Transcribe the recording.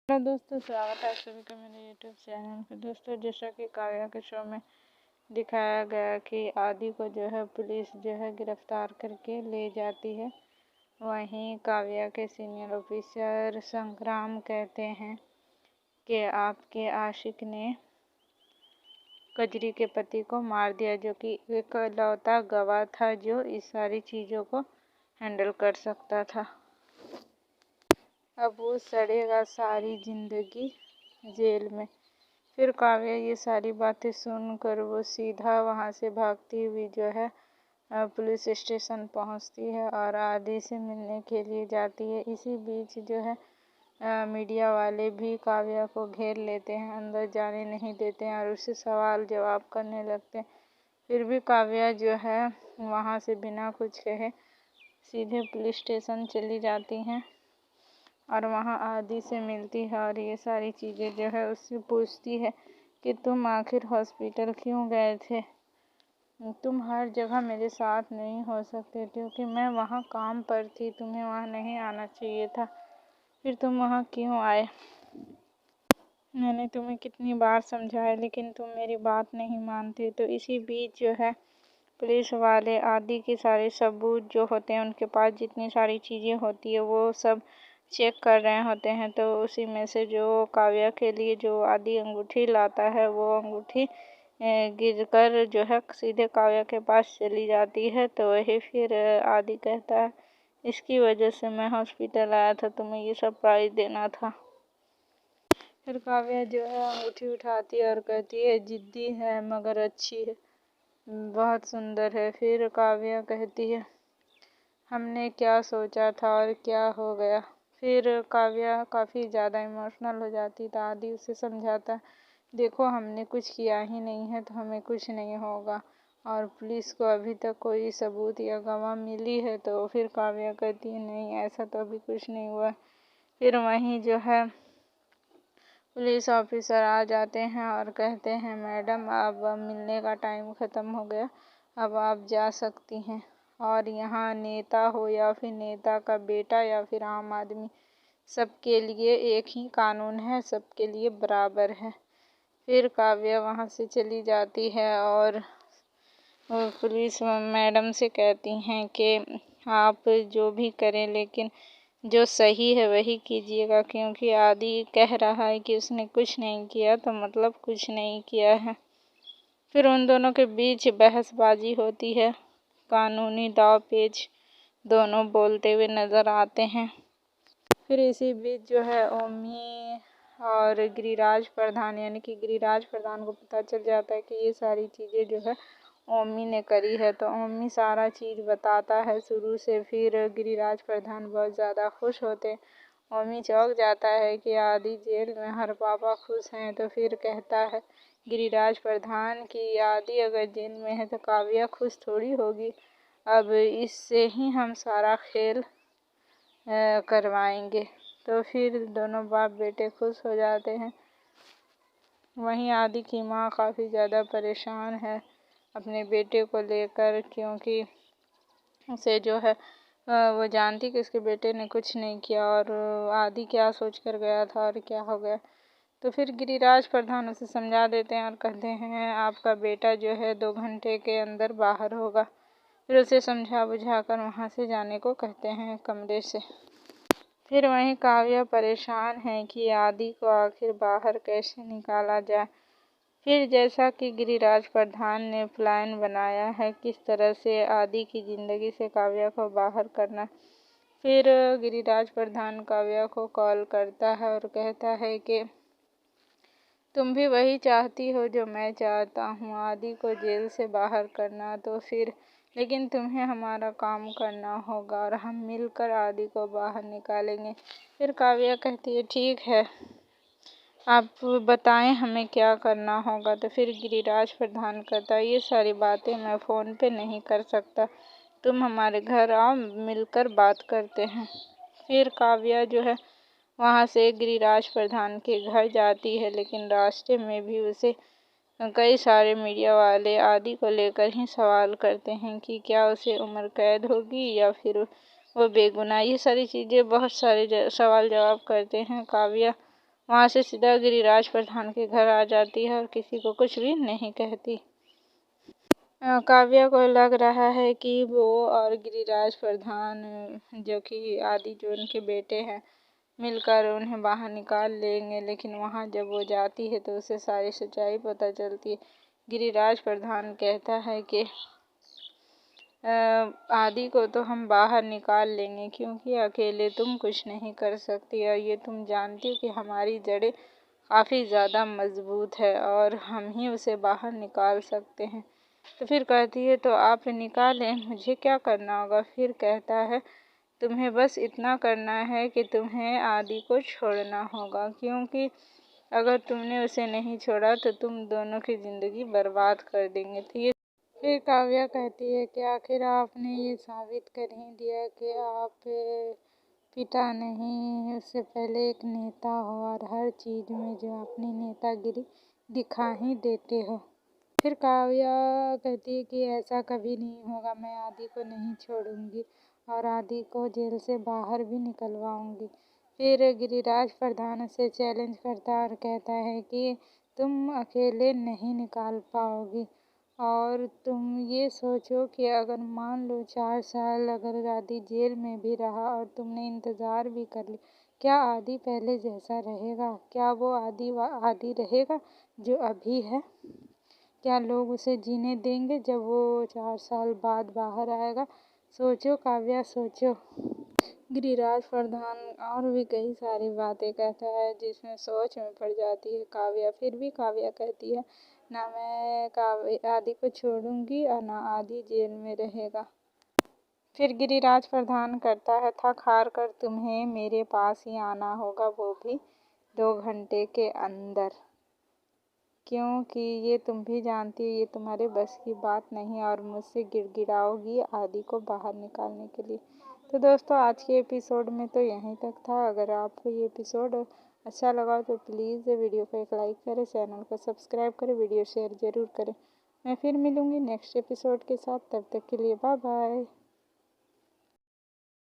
Hello दोस्तों, स्वागत है आप सभी का मेरे यूट्यूब चैनल पे। दोस्तों, जैसा कि काव्या के शो में दिखाया गया कि आदि को जो है पुलिस जो है गिरफ्तार करके ले जाती है, वहीं काव्या के सीनियर ऑफिसर संग्राम कहते हैं कि आपके आशिक ने कजरी के पति को मार दिया, जो कि इकलौता गवाह था जो इस सारी चीज़ों को हैंडल कर सकता था। अब वो सड़ेगा सारी जिंदगी जेल में। फिर काव्या ये सारी बातें सुनकर वो सीधा वहाँ से भागती हुई जो है पुलिस स्टेशन पहुँचती है और आदि से मिलने के लिए जाती है। इसी बीच जो है मीडिया वाले भी काव्या को घेर लेते हैं, अंदर जाने नहीं देते हैं और उससे सवाल जवाब करने लगते हैं। फिर भी काव्या जो है वहाँ से बिना कुछ कहे सीधे पुलिस स्टेशन चली जाती हैं और वहाँ आदि से मिलती है और ये सारी चीज़ें जो है उससे पूछती है कि तुम आखिर हॉस्पिटल क्यों गए थे, तुम हर जगह मेरे साथ नहीं हो सकते क्योंकि मैं वहाँ काम पर थी, तुम्हें वहाँ नहीं आना चाहिए था, फिर तुम वहाँ क्यों आए। मैंने तुम्हें कितनी बार समझाया लेकिन तुम मेरी बात नहीं मानते। तो इसी बीच जो है पुलिस वाले आदि के सारे सबूत जो होते हैं, उनके पास जितनी सारी चीज़ें होती है वो सब चेक कर रहे होते हैं। तो उसी में से जो काव्या के लिए जो आदि अंगूठी लाता है, वो अंगूठी गिरकर जो है सीधे काव्या के पास चली जाती है। तो वही फिर आदि कहता है, इसकी वजह से मैं हॉस्पिटल आया था, तुम्हें ये सरप्राइज देना था। फिर काव्या जो है अंगूठी उठाती है और कहती है, जिद्दी है मगर अच्छी है, बहुत सुंदर है। फिर काव्या कहती है, हमने क्या सोचा था और क्या हो गया। फिर काव्या काफ़ी ज़्यादा इमोशनल हो जाती है। तो आदि उसे समझाता है, देखो हमने कुछ किया ही नहीं है तो हमें कुछ नहीं होगा और पुलिस को अभी तक कोई सबूत या गवाह मिली है। तो फिर काव्या कहती है, नहीं ऐसा तो अभी कुछ नहीं हुआ। फिर वहीं जो है पुलिस ऑफिसर आ जाते हैं और कहते हैं, मैडम अब मिलने का टाइम ख़त्म हो गया, अब आप जा सकती हैं। और यहाँ नेता हो या फिर नेता का बेटा या फिर आम आदमी, सबके लिए एक ही कानून है, सबके लिए बराबर है। फिर काव्या वहाँ से चली जाती है और पुलिस मैडम से कहती हैं कि आप जो भी करें लेकिन जो सही है वही कीजिएगा, क्योंकि आदि कह रहा है कि उसने कुछ नहीं किया तो मतलब कुछ नहीं किया है। फिर उन दोनों के बीच बहसबाजी होती है, कानूनी दांव-पेच दोनों बोलते हुए नज़र आते हैं। फिर इसी बीच जो है ओमी और गिरिराज प्रधान यानी कि गिरिराज प्रधान को पता चल जाता है कि ये सारी चीज़ें जो है ओमी ने करी है। तो ओमी सारा चीज़ बताता है शुरू से। फिर गिरिराज प्रधान बहुत ज़्यादा खुश होते। ओमी चौंक जाता है कि आदि जेल में, हर पापा खुश हैं। तो फिर कहता है गिरिराज प्रधान की आदि अगर जेल में है तो काव्या खुश थोड़ी होगी, अब इससे ही हम सारा खेल करवाएंगे। तो फिर दोनों बाप बेटे खुश हो जाते हैं। वहीं आदि की माँ काफ़ी ज़्यादा परेशान है अपने बेटे को लेकर, क्योंकि उसे जो है वो जानती कि उसके बेटे ने कुछ नहीं किया और आदि क्या सोच कर गया था और क्या हो गया। तो फिर गिरिराज प्रधान उसे समझा देते हैं और कहते हैं, आपका बेटा जो है 2 घंटे के अंदर बाहर होगा। फिर उसे समझा बुझा कर वहाँ से जाने को कहते हैं कमरे से। फिर वहीं काव्या परेशान है कि आदि को आखिर बाहर कैसे निकाला जाए। फिर जैसा कि गिरिराज प्रधान ने प्लान बनाया है किस तरह से आदि की ज़िंदगी से काव्या को बाहर करना। फिर गिरिराज प्रधान काव्या को कॉल करता है और कहता है कि तुम भी वही चाहती हो जो मैं चाहता हूँ, आदि को जेल से बाहर करना। तो फिर लेकिन तुम्हें हमारा काम करना होगा और हम मिलकर आदि को बाहर निकालेंगे। फिर काव्या कहती है, ठीक है, आप बताएं हमें क्या करना होगा। तो फिर गिरिराज प्रधान कहता है, ये सारी बातें मैं फ़ोन पे नहीं कर सकता, तुम हमारे घर आओ, मिलकर बात करते हैं। फिर काव्या जो है वहाँ से गिरिराज प्रधान के घर जाती है, लेकिन रास्ते में भी उसे कई सारे मीडिया वाले आदि को लेकर ही सवाल करते हैं कि क्या उसे उम्र कैद होगी या फिर वो बेगुनाह। ये सारी चीज़ें बहुत सारे सवाल जवाब करते हैं। काव्या वहाँ से सीधा गिरिराज प्रधान के घर आ जाती है और किसी को कुछ भी नहीं कहती। काव्या को लग रहा है कि वो और गिरिराज प्रधान जो कि आदि जो उनके बेटे हैं मिलकर उन्हें बाहर निकाल लेंगे, लेकिन वहाँ जब वो जाती है तो उसे सारी सच्चाई पता चलती है। गिरिराज प्रधान कहता है कि आदि को तो हम बाहर निकाल लेंगे क्योंकि अकेले तुम कुछ नहीं कर सकती और ये तुम जानती हो कि हमारी जड़ें काफ़ी ज़्यादा मजबूत है और हम ही उसे बाहर निकाल सकते हैं। तो फिर कहती है तो आप निकालें, मुझे क्या करना होगा। फिर कहता है तुम्हें बस इतना करना है कि तुम्हें आदि को छोड़ना होगा, क्योंकि अगर तुमने उसे नहीं छोड़ा तो तुम दोनों की ज़िंदगी बर्बाद कर देंगे। तो ये फिर काव्या कहती है कि आखिर आपने ये साबित कर ही दिया कि आप पिता नहीं, उससे पहले एक नेता हो और हर चीज़ में जो अपनी नेतागिरी दिखा ही देते हो। फिर काव्या कहती है कि ऐसा कभी नहीं होगा, मैं आदि को नहीं छोड़ूंगी और आदि को जेल से बाहर भी निकलवाऊंगी। फिर गिरिराज प्रधान से चैलेंज करता है और कहता है कि तुम अकेले नहीं निकाल पाओगी और तुम ये सोचो कि अगर मान लो 4 साल अगर आदि जेल में भी रहा और तुमने इंतज़ार भी कर लिया, क्या आदि पहले जैसा रहेगा? क्या वो आदि रहेगा जो अभी है? क्या लोग उसे जीने देंगे जब वो 4 साल बाद बाहर आएगा? सोचो काव्या, सोचो। गिरिराज प्रधान और भी कई सारी बातें कहता है जिसमें सोच में पड़ जाती है काव्या। फिर भी काव्या कहती है ना मैं आदि को छोड़ूंगी और ना आदि जेल में रहेगा। फिर गिरिराज प्रधान करता है थक हार कर तुम्हें मेरे पास ही आना होगा, वो भी 2 घंटे के अंदर, क्योंकि ये तुम भी जानती हो ये तुम्हारे बस की बात नहीं और मुझसे गिड़गिड़ाओगी आदि को बाहर निकालने के लिए। तो दोस्तों आज के एपिसोड में तो यहीं तक था। अगर आपको ये एपिसोड अच्छा लगा तो प्लीज़ वीडियो को एक लाइक करें, चैनल को सब्सक्राइब करें, वीडियो शेयर ज़रूर करें। मैं फिर मिलूँगी नेक्स्ट एपिसोड के साथ, तब तक के लिए बाय बाय।